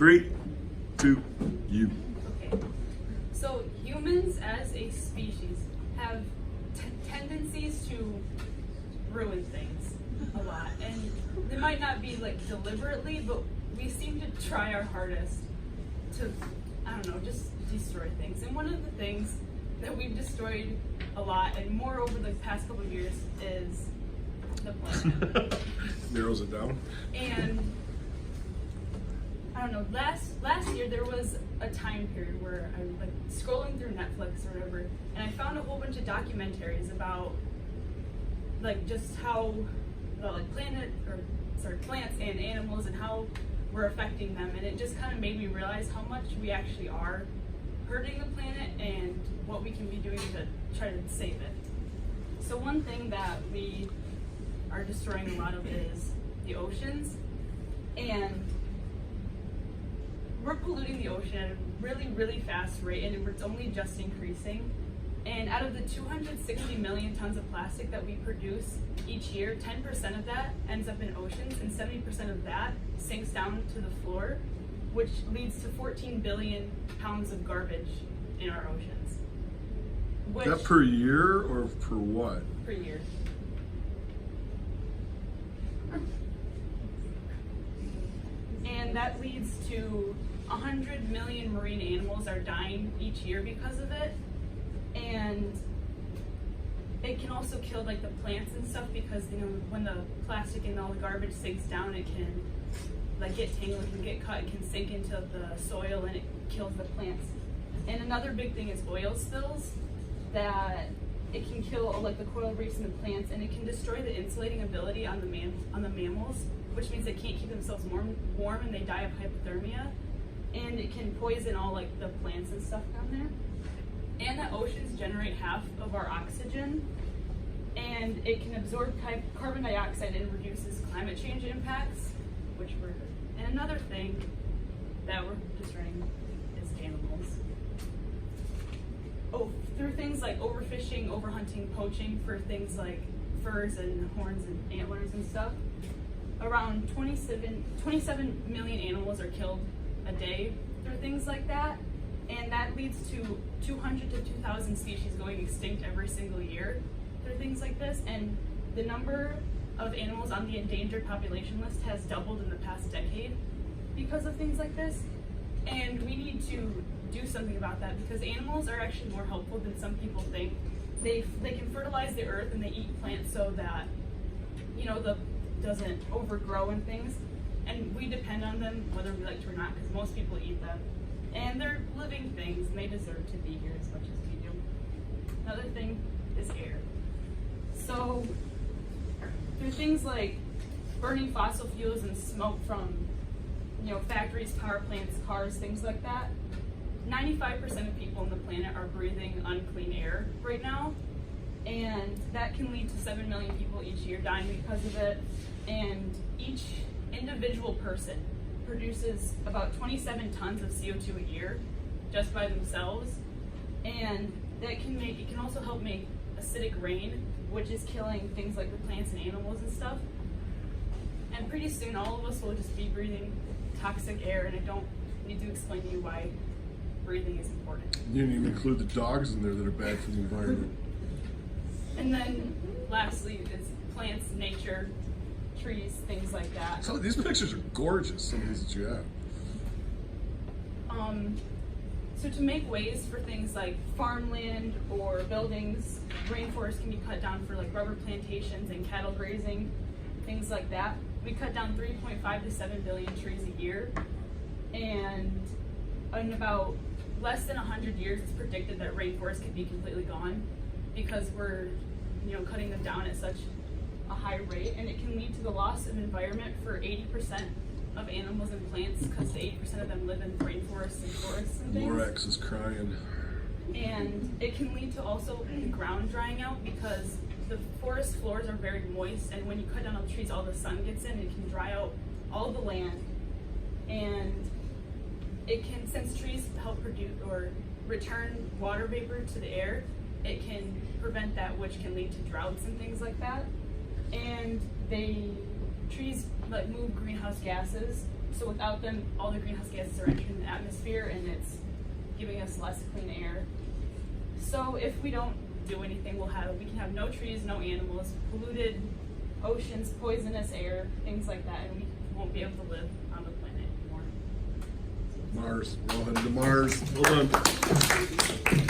3, 2, you. Okay. So humans as a species have tendencies to ruin things a lot. And they might not be like deliberately, but we seem to try our hardest to, I don't know, just destroy things. And one of the things that we've destroyed a lot and more over the past couple of years is the planet. Narrows it down. And I don't know, last year there was a time period where I was like scrolling through Netflix or whatever, and I found a whole bunch of documentaries about like just how like plants and animals and how we're affecting them, and it just kind of made me realize how much we actually are hurting the planet and what we can be doing to try to save it. So one thing that we are destroying a lot of is the oceans, and we're polluting the ocean at a really, really fast rate, and it's only just increasing. And out of the 260 million tons of plastic that we produce each year, 10% of that ends up in oceans, and 70% of that sinks down to the floor, which leads to 14 billion pounds of garbage in our oceans. Is that per year or per what? Per year. And that leads to 100 million marine animals are dying each year because of it. And it can also kill like the plants and stuff, because you know when the plastic and all the garbage sinks down, it can like get tangled and get cut. It can sink into the soil and it kills the plants. And another big thing is oil spills, that it can kill like the coral reefs and the plants, and it can destroy the insulating ability on the mammals, which means they can't keep themselves warm and they die of hypothermia. And it can poison all like the plants and stuff down there. And the oceans generate half of our oxygen, and it can absorb carbon dioxide and reduces climate change impacts, which we're. And another thing that we're destroying is animals. Oh, through things like overfishing, overhunting, poaching for things like furs and horns and antlers and stuff. Around 27 million animals are killed a day through things like that. And that leads to 200 to 2,000 species going extinct every single year through things like this. And the number of animals on the endangered population list has doubled in the past decade because of things like this. And we need to do something about that, because animals are actually more helpful than some people think. They can fertilize the earth and they eat plants so that, you know, the doesn't overgrow and things. And we depend on them whether we like to or not, because most people eat them. And they're living things, and they deserve to be here as much as we do. Another thing is air. So, through things like burning fossil fuels and smoke from, you know, factories, power plants, cars, things like that, 95% of people on the planet are breathing unclean air right now. And that can lead to 7 million people each year dying because of it. And each individual person produces about 27 tons of CO2 a year just by themselves, and it can also help make acidic rain, which is killing things like the plants and animals and stuff. And pretty soon all of us will just be breathing toxic air, and I don't need to explain to you why breathing is important. You didn't even include the dogs in there that are bad for the environment. And then lastly is plants, nature, trees, things like that. So these pictures are gorgeous, some of these that you have. So to make ways for things like farmland or buildings, rainforests can be cut down for like rubber plantations and cattle grazing, things like that. We cut down 3.5 to 7 billion trees a year, and in about less than 100 years, it's predicted that rainforests could be completely gone, because we're, you know, cutting them down at such a high rate, and it can lead to the loss of environment for 80% of animals and plants, because 80% of them live in rainforests and forests and things. Lorax is crying. And it can lead to also the ground drying out, because the forest floors are very moist, and when you cut down all the trees, all the sun gets in, it can dry out all the land. And it can, since trees help produce or return water vapor to the air, it can prevent that, which can lead to droughts and things like that. And trees like move greenhouse gases, So without them, all the greenhouse gases are entering the atmosphere and it's giving us less clean air. So if we don't do anything, we can have no trees, no animals, polluted oceans, poisonous air, things like that, and we won't be able to live on the planet anymore. Mars. We're all headed to Mars. Well done.